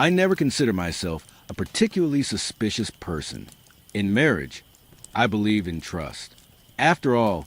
I never considered myself a particularly suspicious person. In marriage, I believe in trust. After all,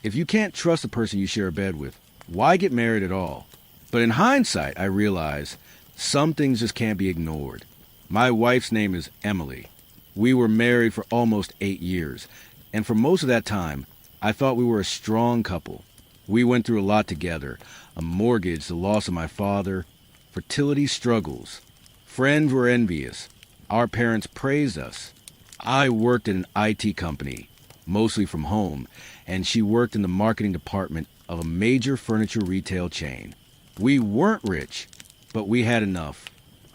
if you can't trust the person you share a bed with, why get married at all? But in hindsight, I realize some things just can't be ignored. My wife's name is Emily. We were married for almost 8 years, and for most of that time, I thought we were a strong couple. We went through a lot together: a mortgage, the loss of my father, fertility struggles. Friends were envious. Our parents praised us. I worked in an IT company, mostly from home, and she worked in the marketing department of a major furniture retail chain. We weren't rich, but we had enough.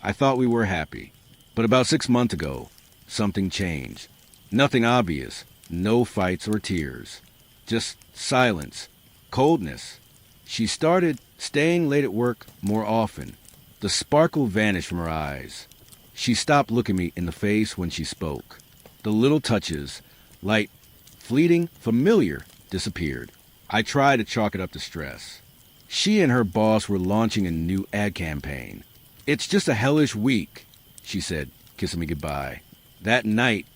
I thought we were happy. But about 6 months ago, something changed. Nothing obvious, no fights or tears. Just silence, coldness. She started staying late at work more often. The sparkle vanished from her eyes. She stopped looking me in the face when she spoke. The little touches, light, fleeting, familiar, disappeared. I tried to chalk it up to stress. She and her boss were launching a new ad campaign. "It's just a hellish week," she said, kissing me goodbye. That night,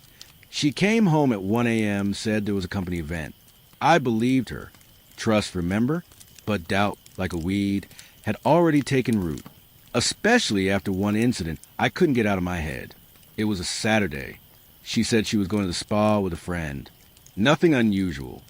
she came home at 1 a.m., said there was a company event. I believed her. Trust, remember? But doubt, like a weed, had already taken root. Especially after one incident I couldn't get out of my head. It was a Saturday. She said she was going to the spa with a friend. Nothing unusual.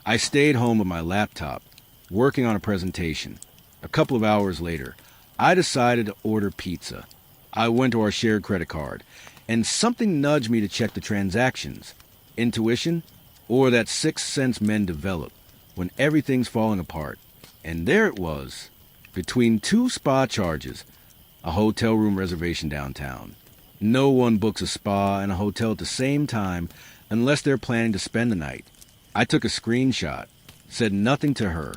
I stayed home with my laptop, working on a presentation. A couple of hours later, I decided to order pizza. I went to our shared credit card, and something nudged me to check the transactions. Intuition, or that sixth sense men develop when everything's falling apart. And there it was, between 2 spa charges, a hotel room reservation downtown. No one books a spa and a hotel at the same time unless they're planning to spend the night. I took a screenshot, said nothing to her.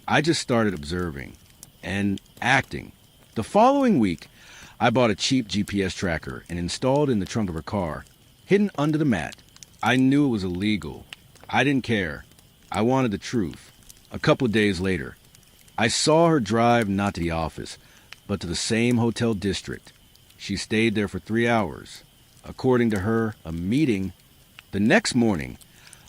I just started observing and acting. The following week, I bought a cheap GPS tracker and installed it in the trunk of her car, hidden under the mat. I knew it was illegal. I didn't care. I wanted the truth. A couple of days later, I saw her drive not to the office, but to the same hotel district. She stayed there for 3 hours. According to her, a meeting. The next morning,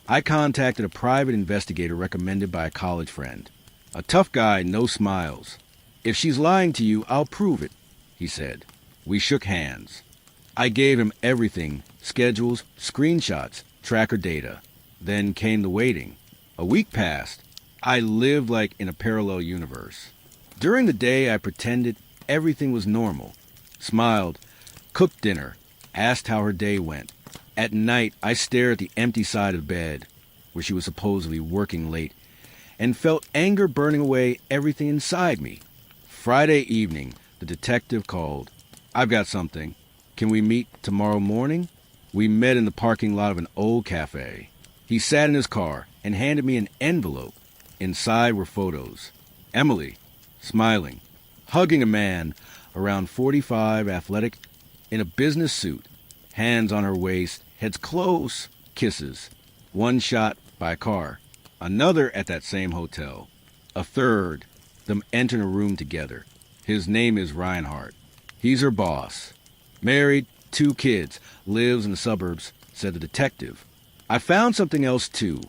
I contacted a private investigator recommended by a college friend. A tough guy, no smiles. "If she's lying to you, I'll prove it," he said. We shook hands. I gave him everything: schedules, screenshots, tracker data. Then came the waiting. A week passed. I lived like in a parallel universe. During the day, I pretended everything was normal. Smiled, cooked dinner, asked how her day went. At night, I stared at the empty side of bed, where she was supposedly working late, and felt anger burning away everything inside me. Friday evening, the detective called. "I've got something. Can we meet tomorrow morning?" We met in the parking lot of an old cafe. He sat in his car and handed me an envelope. Inside were photos. Emily, smiling, hugging a man around 45, athletic, in a business suit, hands on her waist, heads close, kisses. One shot by a car. Another at that same hotel. A third, them entering a room together. His name is Reinhardt. He's her boss. Married, 2 kids, lives in the suburbs, said the detective. I found something else too,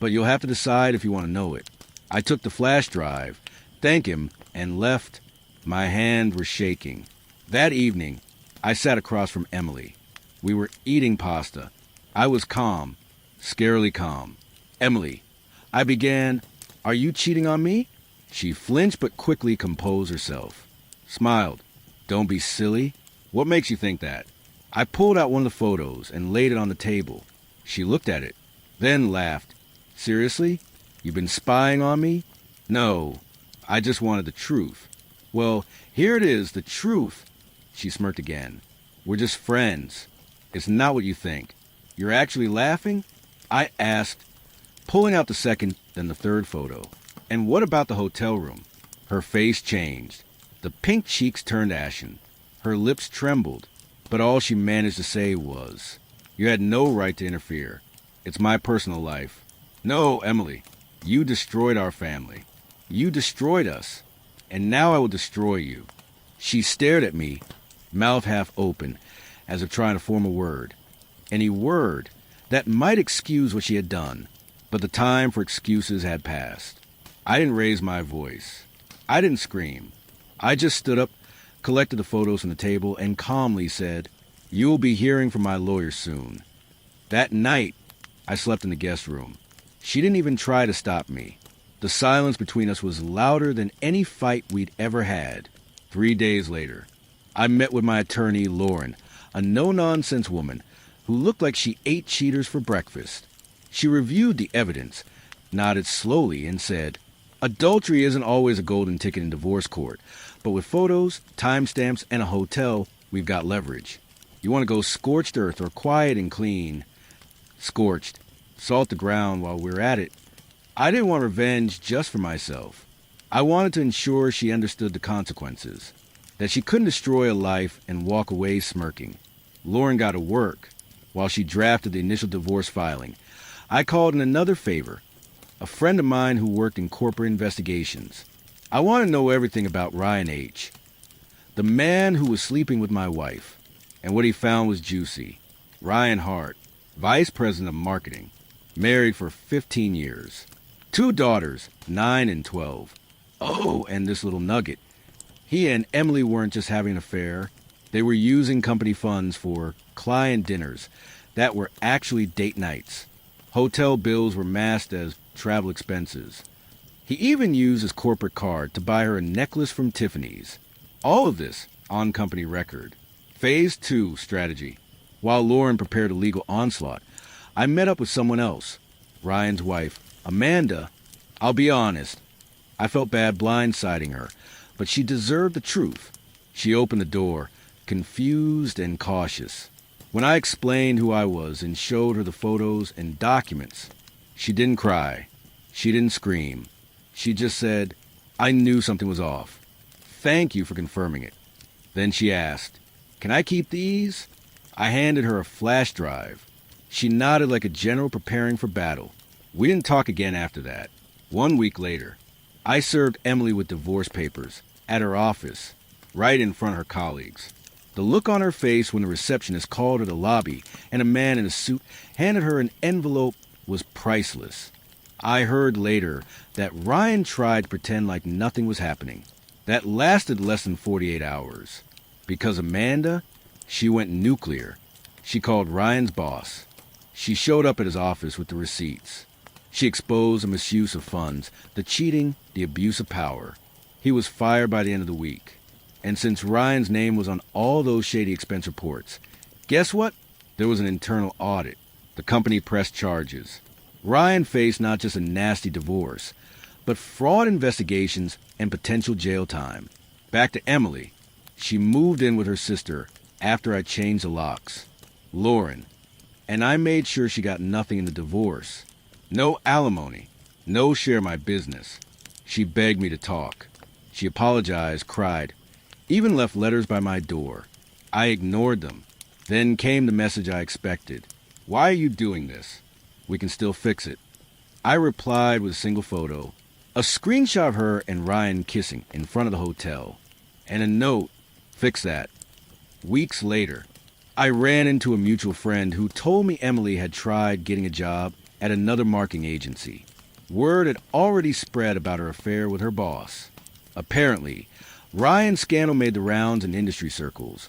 but you'll have to decide if you want to know it. I took the flash drive, thanked him, and left. My hands were shaking. That evening, I sat across from Emily. We were eating pasta. I was calm, scarily calm. "Emily," I began, "are you cheating on me?" She flinched but quickly composed herself. Smiled. "Don't be silly. What makes you think that?" I pulled out one of the photos and laid it on the table. She looked at it, then laughed. "Seriously? You've been spying on me?" "No, I just wanted the truth." "Well, here it is, the truth." She smirked again. "We're just friends. It's not what you think. You're actually laughing?" I asked, pulling out the second, then the third photo. "And what about the hotel room?" Her face changed. The pink cheeks turned ashen. Her lips trembled, but all she managed to say was, "You had no right to interfere. It's my personal life." "No, Emily, you destroyed our family. You destroyed us. And now I will destroy you." She stared at me, mouth half open, as if trying to form a word. Any word that might excuse what she had done, but the time for excuses had passed. I didn't raise my voice. I didn't scream. I just stood up, collected the photos from the table, and calmly said, "You will be hearing from my lawyer soon." That night, I slept in the guest room. She didn't even try to stop me. The silence between us was louder than any fight we'd ever had. 3 days later, I met with my attorney, Lauren, a no-nonsense woman who looked like she ate cheaters for breakfast. She reviewed the evidence, nodded slowly, and said, "Adultery isn't always a golden ticket in divorce court, but with photos, timestamps, and a hotel, we've got leverage. You want to go scorched earth or quiet and clean?" Scorched. Salt the ground while we're at it. I didn't want revenge just for myself. I wanted to ensure she understood the consequences, that she couldn't destroy a life and walk away smirking. Lauren got to work while she drafted the initial divorce filing. I called in another favor, a friend of mine who worked in corporate investigations. I want to know everything about Ryan H., the man who was sleeping with my wife, and what he found was juicy. Ryan Hart, Vice President of Marketing, married for 15 years. 2 daughters, 9 and 12. Oh, and this little nugget. He and Emily weren't just having an affair. They were using company funds for client dinners that were actually date nights. Hotel bills were masked as travel expenses. He even used his corporate card to buy her a necklace from Tiffany's. All of this on company record. Phase 2 strategy. While Lauren prepared a legal onslaught, I met up with someone else, Ryan's wife, Amanda. I'll be honest, I felt bad blindsiding her, but she deserved the truth. She opened the door, confused and cautious. When I explained who I was and showed her the photos and documents, she didn't cry. She didn't scream. She just said, "I knew something was off. Thank you for confirming it." Then she asked, "Can I keep these?" I handed her a flash drive. She nodded like a general preparing for battle. We didn't talk again after that. 1 week later, I served Emily with divorce papers at her office, right in front of her colleagues. The look on her face when the receptionist called her to the lobby and a man in a suit handed her an envelope was priceless. I heard later that Ryan tried to pretend like nothing was happening. That lasted less than 48 hours. Because Amanda, she went nuclear. She called Ryan's boss. She showed up at his office with the receipts. She exposed the misuse of funds, the cheating, the abuse of power. He was fired by the end of the week. And since Ryan's name was on all those shady expense reports, guess what? There was an internal audit. The company pressed charges. Ryan faced not just a nasty divorce, but fraud investigations and potential jail time. Back to Emily. She moved in with her sister after I changed the locks. Lauren. And I made sure she got nothing in the divorce. No alimony. No share of my business. She begged me to talk. She apologized, cried, even left letters by my door. I ignored them. Then came the message I expected. "Why are you doing this? We can still fix it." I replied with a single photo, a screenshot of her and Ryan kissing in front of the hotel, and a note, "Fix that." Weeks later, I ran into a mutual friend who told me Emily had tried getting a job at another marketing agency. Word had already spread about her affair with her boss. Apparently, Ryan's scandal made the rounds in industry circles,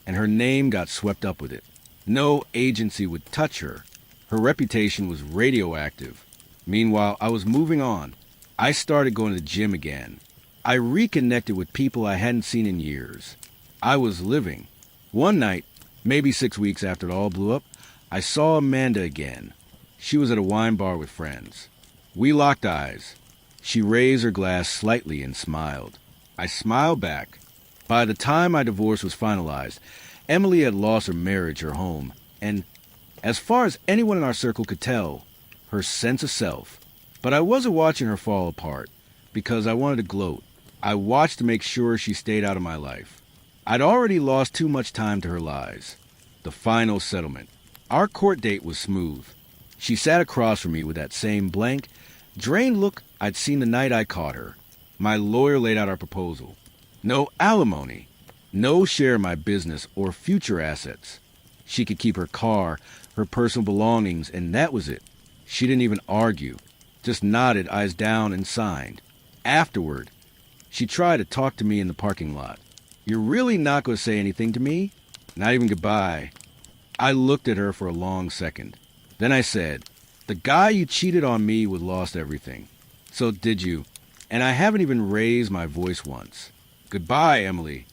and her name got swept up with it. No agency would touch her. Her reputation was radioactive. Meanwhile, I was moving on. I started going to the gym again. I reconnected with people I hadn't seen in years. I was living. One night, maybe 6 weeks after it all blew up, I saw Amanda again. She was at a wine bar with friends. We locked eyes. She raised her glass slightly and smiled. I smiled back. By the time my divorce was finalized, Emily had lost her marriage, her home, and, as far as anyone in our circle could tell, her sense of self. But I wasn't watching her fall apart, because I wanted to gloat. I watched to make sure she stayed out of my life. I'd already lost too much time to her lies. The final settlement. Our court date was smooth. She sat across from me with that same blank, drained look I'd seen the night I caught her. My lawyer laid out our proposal. No alimony, No share in my business or future assets. She could keep her car, her personal belongings, and that was it. She didn't even argue, just nodded, eyes down, and signed. Afterward, she tried to talk to me in the parking lot. You're really not going to say anything to me? Not even goodbye. I looked at her for a long second. Then I said, the guy you cheated on me with lost everything. So did you. And I haven't even raised my voice once. Goodbye, Emily.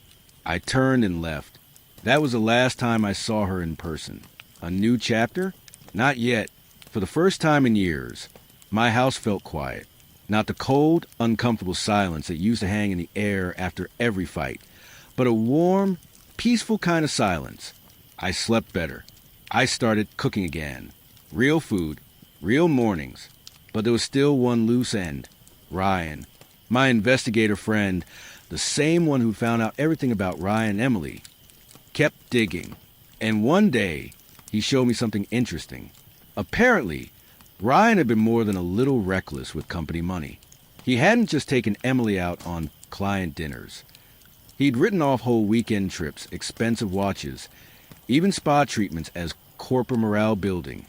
I turned and left. That was the last time I saw her in person. A new chapter? Not yet. For the first time in years, my house felt quiet. Not the cold, uncomfortable silence that used to hang in the air after every fight, but a warm, peaceful kind of silence. I slept better. I started cooking again. Real food, real mornings. But there was still one loose end. Ryan, my investigator friend, the same one who found out everything about Ryan and Emily, kept digging. And one day, he showed me something interesting. Apparently, Ryan had been more than a little reckless with company money. He hadn't just taken Emily out on client dinners. He'd written off whole weekend trips, expensive watches, even spa treatments as corporate morale building.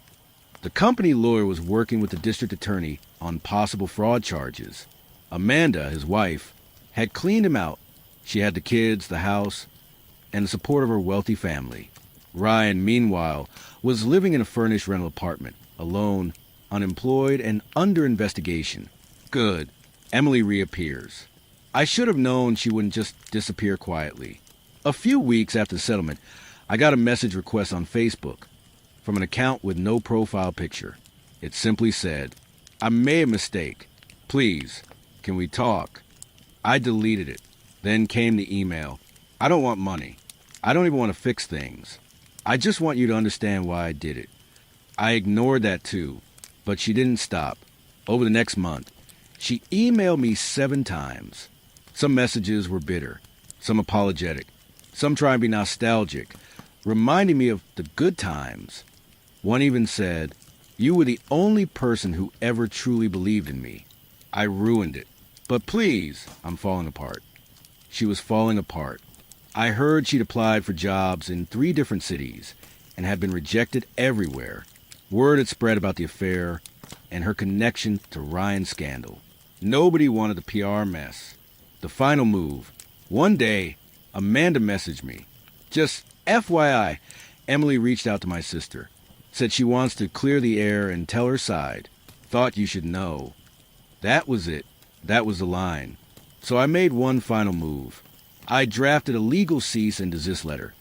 The company lawyer was working with the district attorney on possible fraud charges. Amanda, his wife, had cleaned him out. She had the kids, the house, and the support of her wealthy family. Ryan, meanwhile, was living in a furnished rental apartment, alone, unemployed, and under investigation. Good. Emily reappears. I should have known she wouldn't just disappear quietly. A few weeks after the settlement, I got a message request on Facebook from an account with no profile picture. It simply said, I made a mistake. Please, can we talk? I deleted it. Then came the email. I don't want money. I don't even want to fix things. I just want you to understand why I did it. I ignored that too, but she didn't stop. Over the next month, she emailed me 7 times. Some messages were bitter, some apologetic, some trying to be nostalgic, reminding me of the good times. One even said, you were the only person who ever truly believed in me. I ruined it. But please, I'm falling apart. She was falling apart. I heard she'd applied for jobs in 3 different cities and had been rejected everywhere. Word had spread about the affair and her connection to Ryan's scandal. Nobody wanted the PR mess. The final move. One day, Amanda messaged me. Just FYI, Emily reached out to my sister. Said she wants to clear the air and tell her side. Thought you should know. That was it. That was the line. So I made one final move. I drafted a legal cease and desist letter.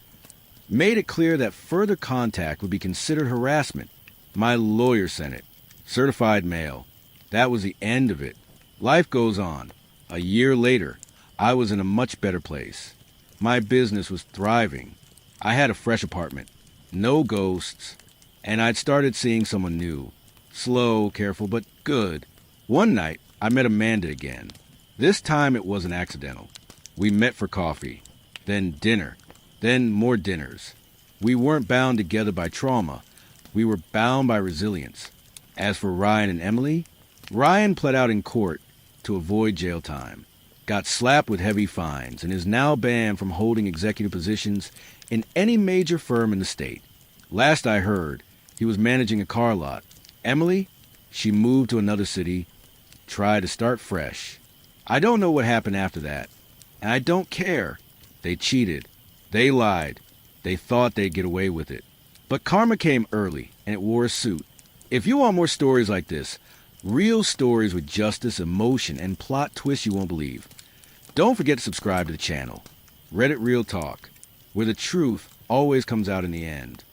Made it clear that further contact would be considered harassment. My lawyer sent it. Certified mail. That was the end of it. Life goes on. A year later, I was in a much better place. My business was thriving. I had a fresh apartment. No ghosts. And I'd started seeing someone new. Slow, careful, but good. One night, I met Amanda again. This time it wasn't accidental. We met for coffee, then dinner, then more dinners. We weren't bound together by trauma. We were bound by resilience. As for Ryan and Emily, Ryan pled out in court to avoid jail time, got slapped with heavy fines, and is now banned from holding executive positions in any major firm in the state. Last I heard, he was managing a car lot. Emily, she moved to another city, tried to start fresh. I don't know what happened after that, and I don't care. They cheated. They lied. They thought they'd get away with it. But karma came early, and it wore a suit. If you want more stories like this, real stories with justice, emotion, and plot twists you won't believe, don't forget to subscribe to the channel, Reddit Real Talk, where the truth always comes out in the end.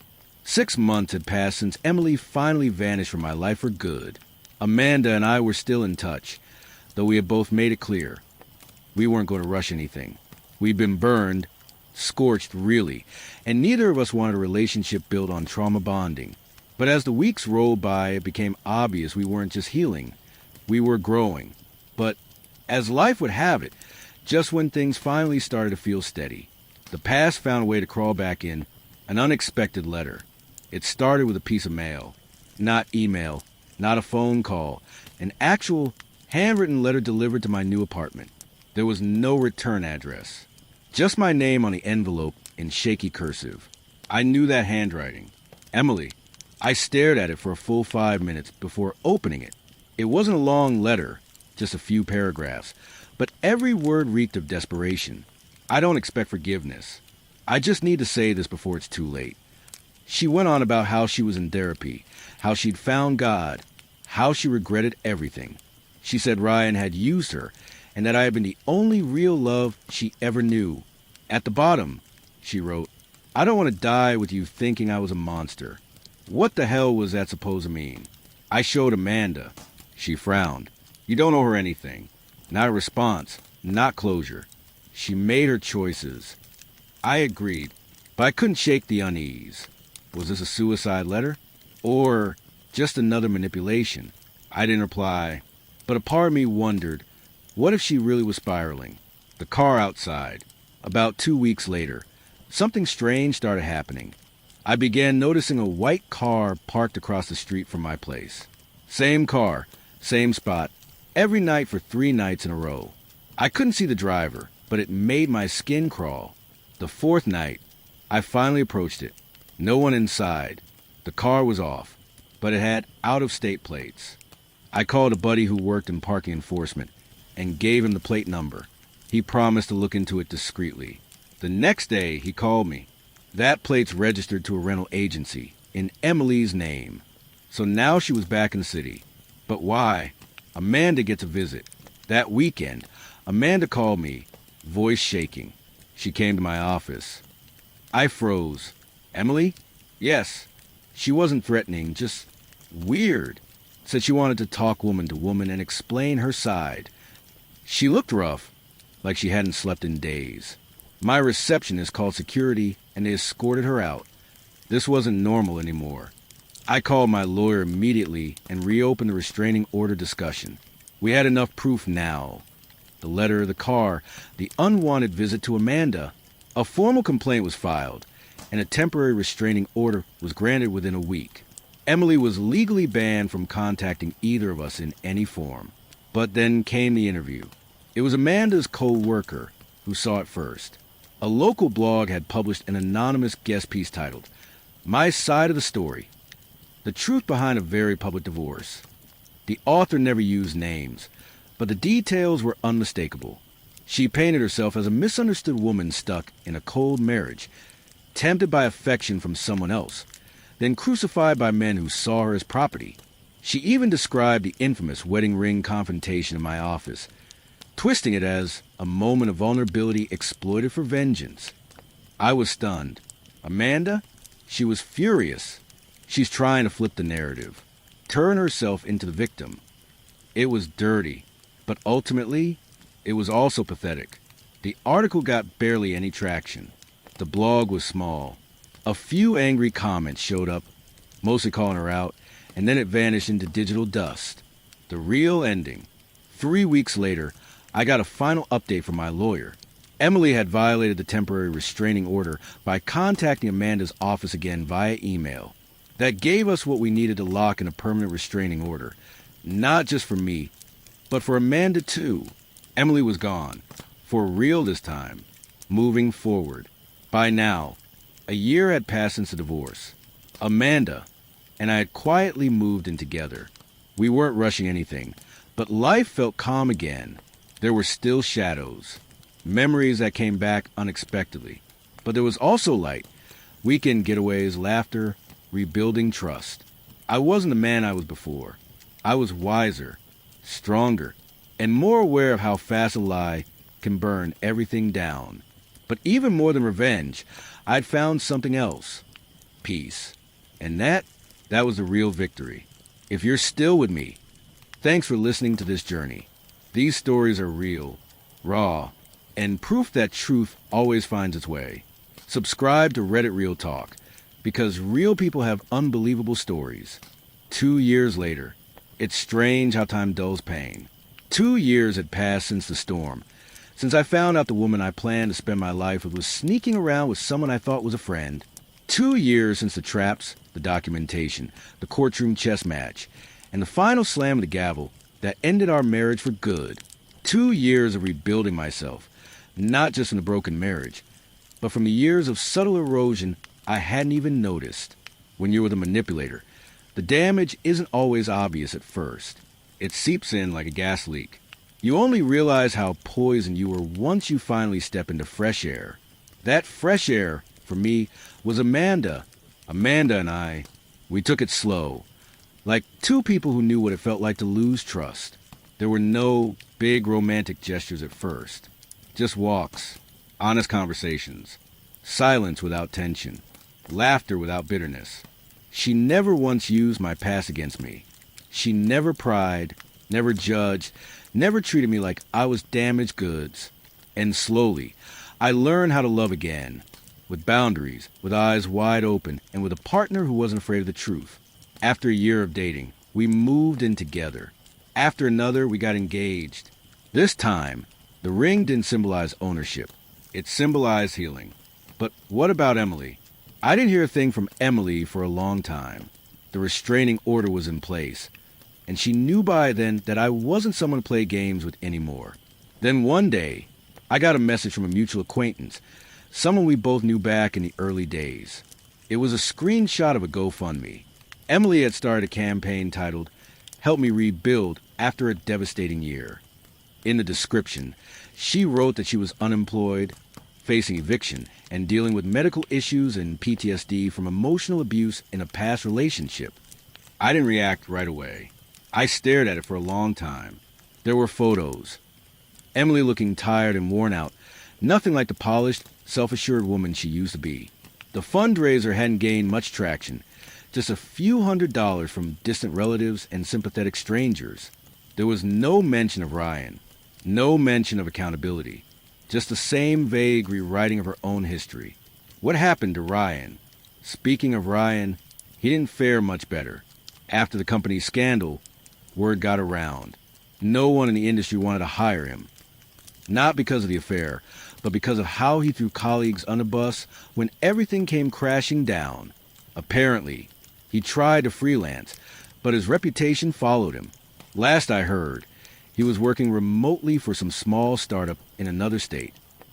6 months had passed since Emily finally vanished from my life for good. Amanda and I were still in touch, though we had both made it clear we weren't going to rush anything. We'd been burned, scorched really, and neither of us wanted a relationship built on trauma bonding. But as the weeks rolled by, it became obvious we weren't just healing, we were growing. But as life would have it, just when things finally started to feel steady, the past found a way to crawl back in. An unexpected letter. It started with a piece of mail. Not email, not a phone call. An actual handwritten letter delivered to my new apartment. There was no return address. Just my name on the envelope in shaky cursive. I knew that handwriting. Emily. I stared at it for a full 5 minutes before opening it. It wasn't a long letter, just a few paragraphs, but every word reeked of desperation. I don't expect forgiveness. I just need to say this before it's too late. She went on about how she was in therapy, how she'd found God, how she regretted everything. She said Ryan had used her, and that I had been the only real love she ever knew. At the bottom, she wrote, I don't want to die with you thinking I was a monster. What the hell was that supposed to mean? I showed Amanda. She frowned. You don't owe her anything. Not a response, not closure. She made her choices. I agreed, but I couldn't shake the unease. Was this a suicide letter? Or just another manipulation? I didn't reply, but a part of me wondered, what if she really was spiraling? The car outside. About 2 weeks later, something strange started happening. I began noticing a white car parked across the street from my place. Same car, same spot, every night for 3 nights in a row. I couldn't see the driver, but it made my skin crawl. The 4th night, I finally approached it. No one inside. The car was off, but it had out-of-state plates. I called a buddy who worked in parking enforcement and gave him the plate number. He promised to look into it discreetly. The next day, he called me. That plate's registered to a rental agency in Emily's name. So now she was back in the city. But why? Amanda gets a visit. That weekend, Amanda called me, voice shaking. She came to my office. I froze. Emily? Yes. She wasn't threatening, just weird. Said she wanted to talk woman to woman and explain her side. She looked rough, like she hadn't slept in days. My receptionist called security and they escorted her out. This wasn't normal anymore. I called my lawyer immediately and reopened the restraining order discussion. We had enough proof now. The letter, the car, the unwanted visit to Amanda. A formal complaint was filed, and a temporary restraining order was granted within a week. Emily was legally banned from contacting either of us in any form. But then came the interview. It was Amanda's co-worker who saw it first. A local blog had published an anonymous guest piece titled, My Side of the Story, The Truth Behind a Very Public Divorce. The author never used names, but the details were unmistakable. She painted herself as a misunderstood woman stuck in a cold marriage, tempted by affection from someone else, then crucified by men who saw her as property. She even described the infamous wedding ring confrontation in my office, twisting it as a moment of vulnerability exploited for vengeance. I was stunned. Amanda? She was furious. She's trying to flip the narrative, turn herself into the victim. It was dirty, but ultimately, it was also pathetic. The article got barely any traction. The blog was small. A few angry comments showed up, mostly calling her out, and then it vanished into digital dust. The real ending. 3 weeks later, I got a final update from my lawyer. Emily had violated the temporary restraining order by contacting Amanda's office again via email. That gave us what we needed to lock in a permanent restraining order. Not just for me, but for Amanda too. Emily was gone. For real this time. Moving forward. By now, a year had passed since the divorce. Amanda and I had quietly moved in together. We weren't rushing anything, but life felt calm again. There were still shadows, memories that came back unexpectedly. But there was also light, weekend getaways, laughter, rebuilding trust. I wasn't the man I was before. I was wiser, stronger, and more aware of how fast a lie can burn everything down. But even more than revenge, I'd found something else. Peace. And that was the real victory. If you're still with me, thanks for listening to this journey. These stories are real, raw, and proof that truth always finds its way. Subscribe to Reddit Real Talk, because real people have unbelievable stories. 2 years later, it's strange how time dulls pain. 2 years had passed since the storm, since I found out the woman I planned to spend my life with was sneaking around with someone I thought was a friend. 2 years since the traps, the documentation, the courtroom chess match, and the final slam of the gavel that ended our marriage for good. 2 years of rebuilding myself, not just from the broken marriage, but from the years of subtle erosion I hadn't even noticed. When you're with a manipulator, the damage isn't always obvious at first. It seeps in like a gas leak. You only realize how poisoned you were once you finally step into fresh air. That fresh air, for me, was Amanda. Amanda and I, we took it slow. Like two people who knew what it felt like to lose trust. There were no big romantic gestures at first. Just walks, honest conversations, silence without tension, laughter without bitterness. She never once used my past against me. She never pried, never judged, never treated me like I was damaged goods. And slowly, I learned how to love again, with boundaries, with eyes wide open, and with a partner who wasn't afraid of the truth. After a year of dating, we moved in together. After another, we got engaged. This time, the ring didn't symbolize ownership. It symbolized healing. But what about Emily? I didn't hear a thing from Emily for a long time. The restraining order was in place, and she knew by then that I wasn't someone to play games with anymore. Then one day, I got a message from a mutual acquaintance, someone we both knew back in the early days. It was a screenshot of a GoFundMe. Emily had started a campaign titled, "Help Me Rebuild After a Devastating Year." In the description, she wrote that she was unemployed, facing eviction, and dealing with medical issues and PTSD from emotional abuse in a past relationship. I didn't react right away. I stared at it for a long time. There were photos. Emily looking tired and worn out, nothing like the polished, self-assured woman she used to be. The fundraiser hadn't gained much traction, just a few $100s from distant relatives and sympathetic strangers. There was no mention of Ryan, no mention of accountability, just the same vague rewriting of her own history. What happened to Ryan? Speaking of Ryan, he didn't fare much better. After the company's scandal, word got around. No one in the industry wanted to hire him. Not because of the affair, but because of how he threw colleagues on a bus when everything came crashing down. Apparently, he tried to freelance, but his reputation followed him. Last I heard, he was working remotely for some small startup in another state.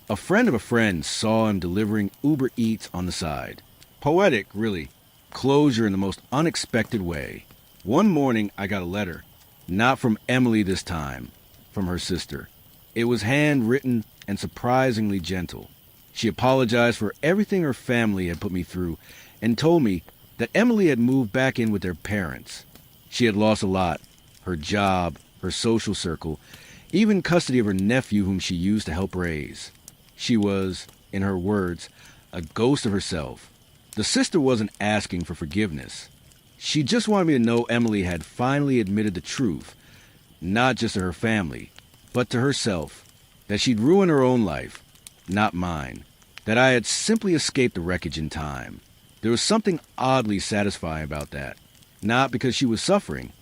A friend of a friend saw him delivering Uber Eats on the side. Poetic, really. Closure in the most unexpected way. One morning, I got a letter. Not from Emily this time, from her sister. It was handwritten and surprisingly gentle. She apologized for everything her family had put me through and told me that Emily had moved back in with their parents. She had lost a lot. Her job, her social circle, even custody of her nephew whom she used to help raise. She was, in her words, a ghost of herself. The sister wasn't asking for forgiveness. She just wanted me to know Emily had finally admitted the truth, not just to her family, but to herself, that she'd ruined her own life, not mine, that I had simply escaped the wreckage in time. There was something oddly satisfying about that, not because she was suffering.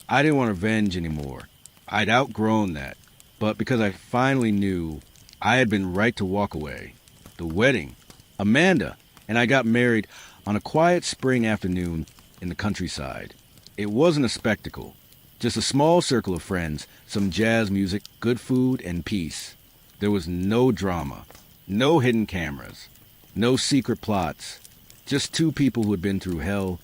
I didn't want revenge anymore. I'd outgrown that, but because I finally knew I had been right to walk away. The wedding, Amanda and I got married on a quiet spring afternoon in the countryside. It wasn't a spectacle, just a small circle of friends, some jazz music, good food, and peace. There was no drama, no hidden cameras, no secret plots, just two people who had been through hell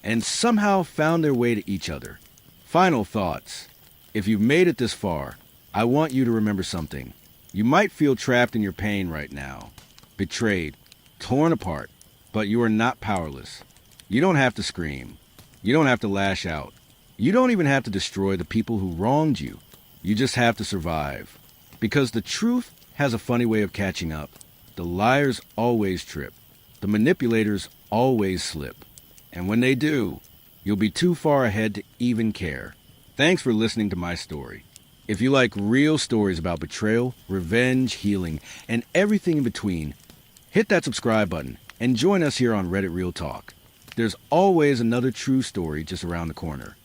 and somehow found their way to each other. Final thoughts. If you've made it this far, I want you to remember something. You might feel trapped in your pain right now, betrayed, torn apart, but you are not powerless. You don't have to scream. You don't have to lash out. You don't even have to destroy the people who wronged you. You just have to survive. Because the truth has a funny way of catching up. The liars always trip. The manipulators always slip. And when they do, you'll be too far ahead to even care. Thanks for listening to my story. If you like real stories about betrayal, revenge, healing, and everything in between, hit that subscribe button and join us here on Reddit Real Talk. There's always another true story just around the corner.